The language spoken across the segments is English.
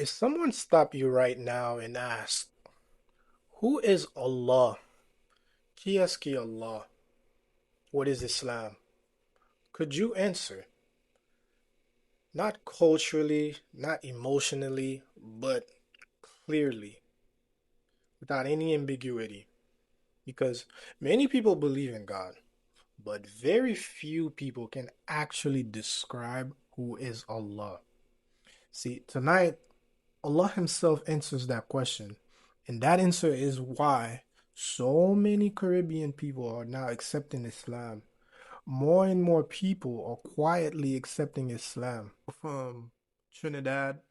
If someone stopped you right now and asked, who is Allah? Qui est-ce qui est Allah? What is Islam? Could you answer? Not culturally, not emotionally, but clearly, without any ambiguity. Because many people believe in God, but very few people can actually describe who is Allah. See, tonight, Allah Himself answers that question. And that answer is why so many Caribbean people are now accepting Islam. More and more people are quietly accepting Islam. From Trinidad,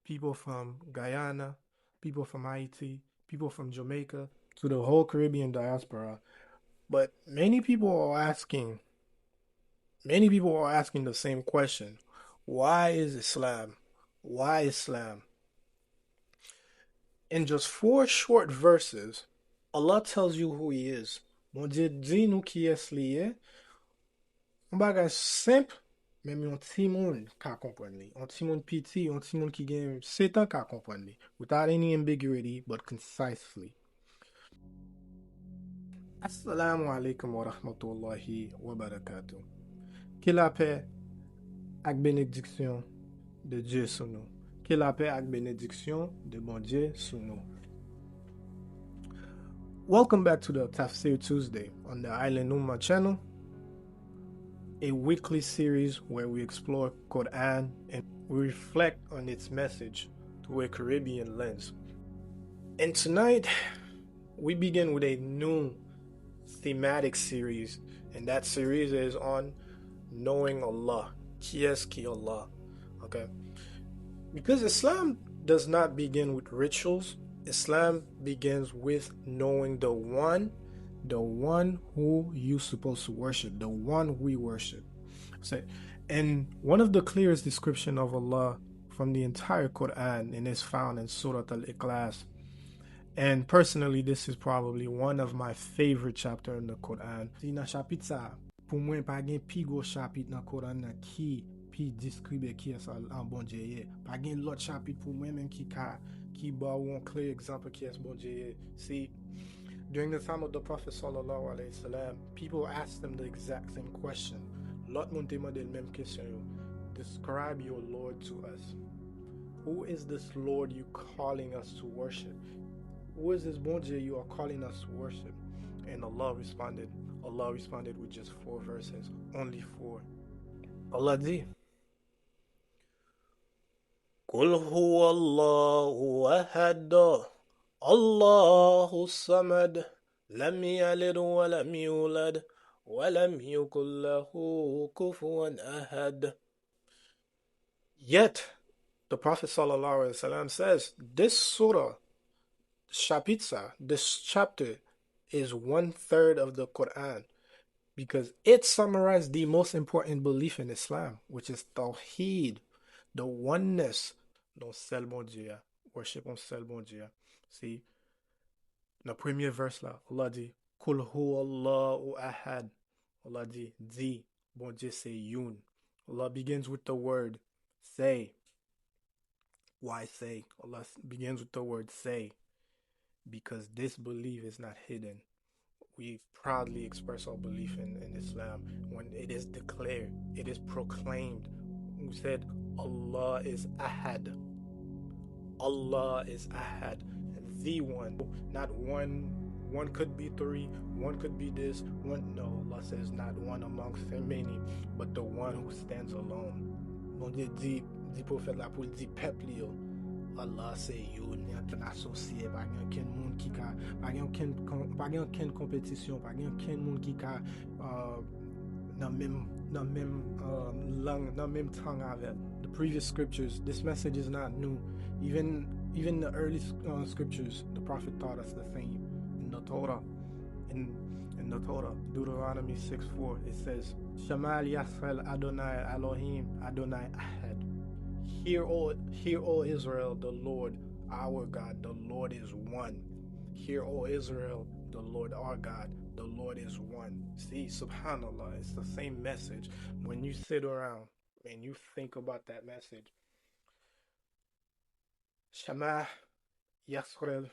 people from Guyana, people from Haiti, people from Jamaica, to the whole Caribbean diaspora. But many people are asking the same question. Why is Islam? Why Islam? In just four short verses, Allah tells you who He is. Mon Dieu dit nous qui est lié. Un bagage simple, même yon ti moun ka kompren li. Yon ti moun piti, yon ti moun ki gen 7 ans ka kompren li. Without any ambiguity, but concisely. Assalamu alaikum wa rahmatullahi wa barakatuh. Que la paix ak bénédiction de Dieu sur nous. Que la paix ak bénédiction de Bondye sur nous. Welcome back to the Tafsir Tuesday on the Island Ummah channel, a weekly series where we explore Qur'an and we reflect on its message through a Caribbean lens. And tonight, we begin with a new thematic series, and that series is on knowing Allah. Qui est-ce qui Allah? Okay? Because Islam does not begin with rituals. Islam begins with knowing the one who you're supposed to worship, the one we worship. So, and one of the clearest description of Allah from the entire Qur'an, and is found in Surah Al-Ikhlas. And personally, this is probably one of my favorite chapters in the Qur'an. Si nan chapit sa, pou mwen pa gen pi go chapit nan Qur'an nan ki pi diskribe ki es an Bondye ye. Pa gen lot chapit pou mwen men ki ba ou an clear example ki es Bondye ye. See, during the time of the Prophet sallallahu alaihi wasallam, people asked them the exact same question. Lot moun te mande l même question yo. Describe your Lord to us. Who is this Lord you calling us to worship? Who is this Bondye you are calling us to worship? And Allah responded with just 4 verses. Only 4. Allah dit, Qul huwa Allahu ahad, Allahu samad, lam yalid wa lam yulad, wa lam yakul lahu kufuwan ahad. Yet, the Prophet sallallahu alaihi wasallam says, this surah, this chapter is 1/3 of the Qur'an, because it summarized the most important belief in Islam, which is Tawheed, the oneness. Non seul bon Dieu, worship on seul bon Dieu. See, dans le premier verse là, Allah dit, Kul hu Allahu ahad. Allah dit, bon Dieu c'est yun. Allah begins with the word say. Why say? Allah begins with the word say. Because this belief is not hidden. We proudly express our belief in Islam when it is declared, it is proclaimed. We said Allah is ahad. Allah is ahad. The one, not one. One could be 3, one could be this, one. No, Allah says not one amongst many, but the one who stands alone. Bon Dieu dit prophète la pour dit peuple yo. Allah say you n'yan associé, pa gen ken moun ki ka, pa gen ken compétition, pa gen ken moun ki ka nan même langue, nan même tongue avec. The previous scriptures, this message is not new. Even the early scriptures, the Prophet taught us the same. In the Torah, in the Torah, Deuteronomy 6:4, it says, Shamal Yasrael Adonai Elohim Adonai Ahad. Hear, O Israel, the Lord, our God, the Lord is one. Hear, O Israel, the Lord, our God, the Lord is one. See, subhanAllah, it's the same message. When you sit around and you think about that message, Shema Yisrael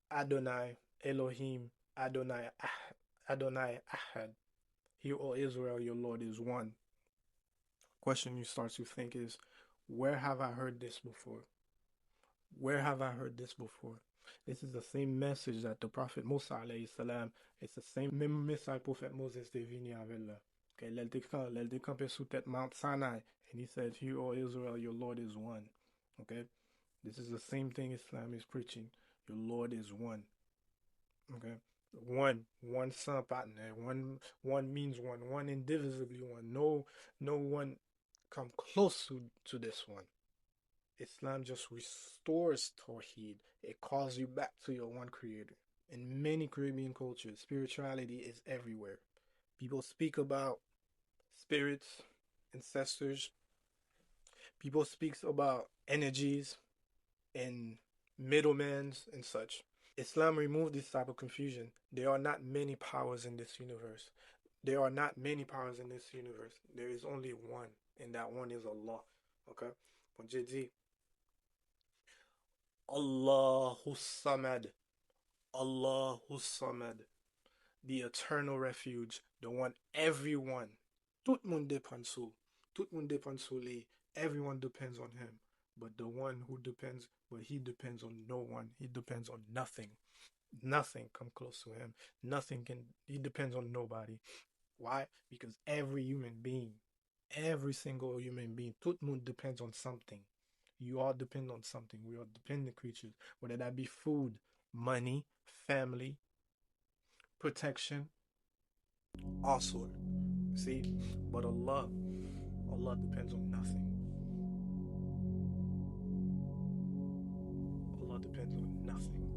Adonai Elohim Adonai Ahad. Hear, O Israel, your Lord is one. Question you start to think is, where have I heard this before? Where have I heard this before? This is the same message that the Prophet Musa alayhi salam, it's the same même message Prophet Moses te vini avec là. Okay, l'el décampé sous tête Mount Sinai, and he said, Hear, O Israel, your Lord is one. Okay? This is the same thing Islam is preaching. Your Lord is one. Okay? One son partner, one means one indivisibly one. No one come close to this one. Islam just restores Tawheed. It calls you back to your one creator. In many Caribbean cultures, spirituality is everywhere. People speak about spirits, ancestors. People speak about energies and middlemen and such. Islam removed this type of confusion. There are not many powers in this universe. There are not many powers in this universe. There is only one, and that one is Allah. Okay? Bondye dit, Allahu Samad, Allahu Samad, the eternal refuge, the one everyone, tout moun dépend sou, tout moun dépend sou li, everyone depends on him, but the one who depends, but he depends on no one, he depends on nothing. Nothing come close to him. He depends on nobody. Why? Because every human being, every single human being, tout moun depends on something. You all depend on something. We are dependent creatures, whether that be food, money, family, protection, all sort. See? But Allah depends on nothing. Allah depends on nothing.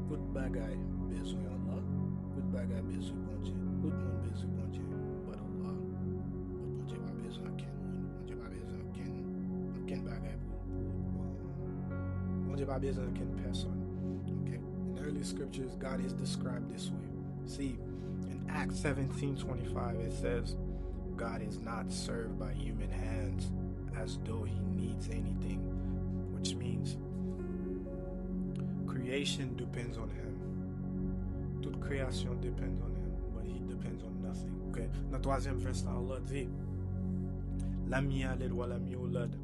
Tout bagay besoin Allah, tout bagay besoin Bondye. Tout moun besoin Bondye, but Allah. But Bondye pa besoin ken moun. Bondye pa besoin ken bagay Bondye pa besoin ken person. Okay? In the early scriptures, God is described this way. See, in Acts 17:25, it says, God is not served by human hands as though he needs anything, which means creation depends on him. Toute création depends on him, but he depends on nothing. Okay? Dans le troisième verset, Allah dit, Lam yalid wa lam yulad.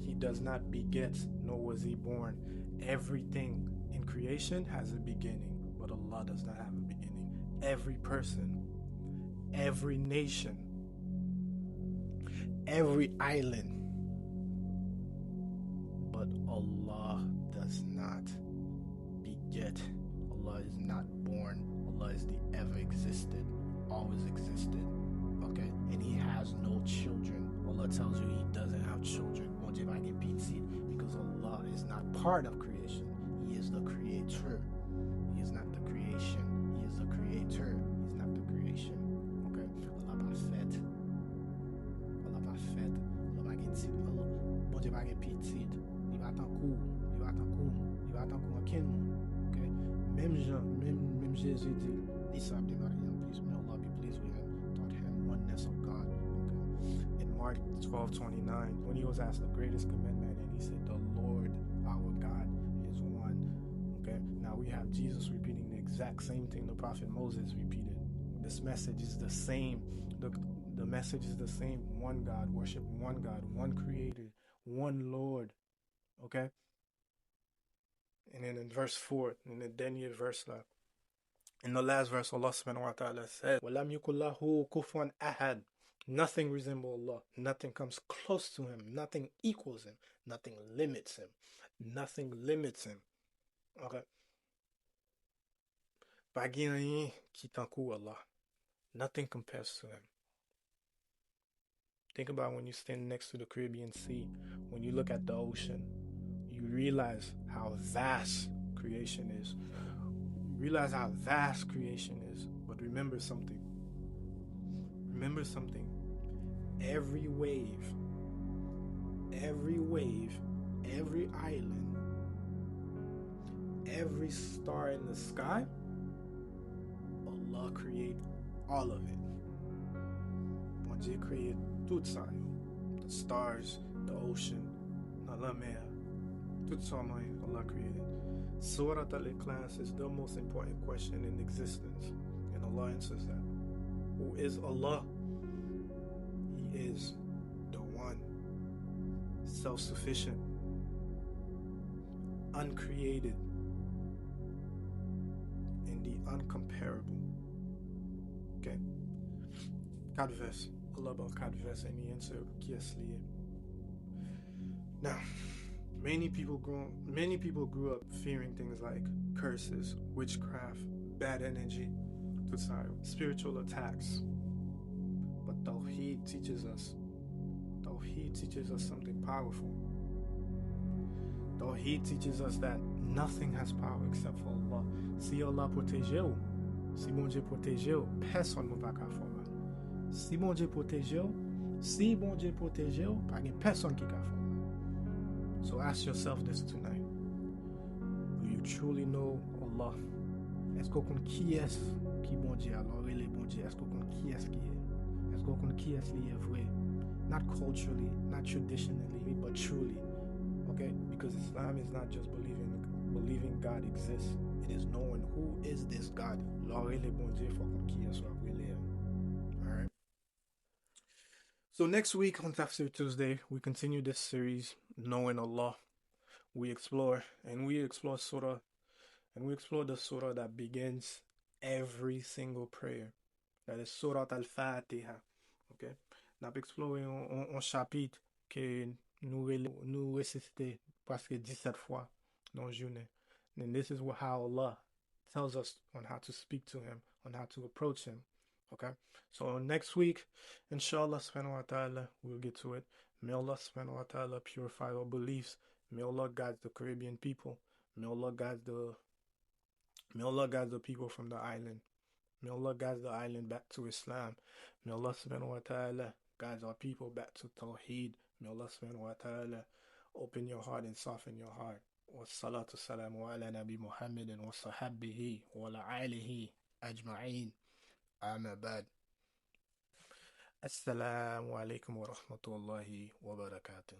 He does not beget, nor was he born. Everything in creation has a beginning, but Allah does not have a beginning. Every person, every nation, every island, but Allah does not beget. Allah is not born. Allah is the ever existed, always existed. Okay? And he has no children. Allah tells you he doesn't have children. Bondye pa gen piti, because Allah is not part of creation. He is the creator. He is not the creation. He is the creator. He's not the creation. Okay? Allah pa fet. Allah pa fet. Allah pa gen tit. Bondye pa gen piti. Li va tan kou. Li va tan kou. Li va tan kou an ken moun. Okay? Même Jésus dit, Isa de Maryam, please, may Allah be pleased with him, taught him oneness of God. Okay? In Mark 12:29, when he was asked the greatest commandment, and he said, the Lord our God is one. Okay? Now we have Jesus repeating the exact same thing the Prophet Moses repeated. This message is the same. The message is the same. One God, worship one God, one Creator, one Lord. Okay? And then in verse 4, in the dernier verse là, in the last verse, Allah subhanahu wa ta'ala said, وَلَمْ يُكُنْ لَهُ كُفُوًا أَحَدٌ. Nothing resembles Allah. Nothing comes close to him. Nothing equals him. Nothing limits him. Nothing limits him. Okay? Pa gen rien ki tankou Allah. Nothing compares to him. Think about when you stand next to the Caribbean Sea, when you look at the ocean, you realize how vast creation is. You realize how vast creation is. But remember something. Remember something. Every wave, every island, every star in the sky, Allah create all of it. Bondye create tout ça. the stars, the ocean, la mer, tout ça Allah created. Surah Al-Ikhlas is the most important question in existence, and Allah answers that. Who is Allah? He is the one, self-sufficient, uncreated, and the uncomparable. Okay? 4 vers. Allah ba 4 vers and he answer qui est lié. Now, many people grew up fearing things like curses, witchcraft, bad energy, spiritual attacks. But Tawheed teaches us something powerful. Tawheed teaches us that nothing has power except for Allah. Si Allah protège ou, si bon Dieu protège ou, personne ne va faire mal. Si bon Dieu protège ou, pas de personne qui va faire mal. So ask yourself this tonight. Do you truly know Allah? Est-ce qu'on connaît qui est qui bon Dieu alors il est bon Dieu? Est-ce qu'on connaît qui est qui est? Est-ce qu'on connaît qui est qui est vrai? Not culturally, not traditionally, but truly. Okay? Because Islam is not just believing God exists. It is knowing who is this God. Alright? So next week on Tafsir Tuesday, we continue this series, Knowing Allah. We explore the surah that begins every single prayer. That is Surah Al-Fatiha. Okay? Nous explorons un chapitre que nous récitons presque 17 fois dans la journée. And this is how Allah tells us on how to speak to him, on how to approach him. Okay? So next week, inshallah subhanahu wa ta'ala, we'll get to it. May Allah subhanahu wa ta'ala purify our beliefs. May Allah guide the Caribbean people. May Allah guide the people from the island. May Allah guide the island back to Islam. May Allah subhanahu wa ta'ala guide our people back to Tawheed. May Allah subhanahu wa ta'ala open your heart and soften your heart. Wassalatu salamu ala nabi Muhammadin wa sahabbihi wa ala alihi ajma'in. Amma ba'd. Assalamu alaikum wa rahmatullahi wa barakatuh.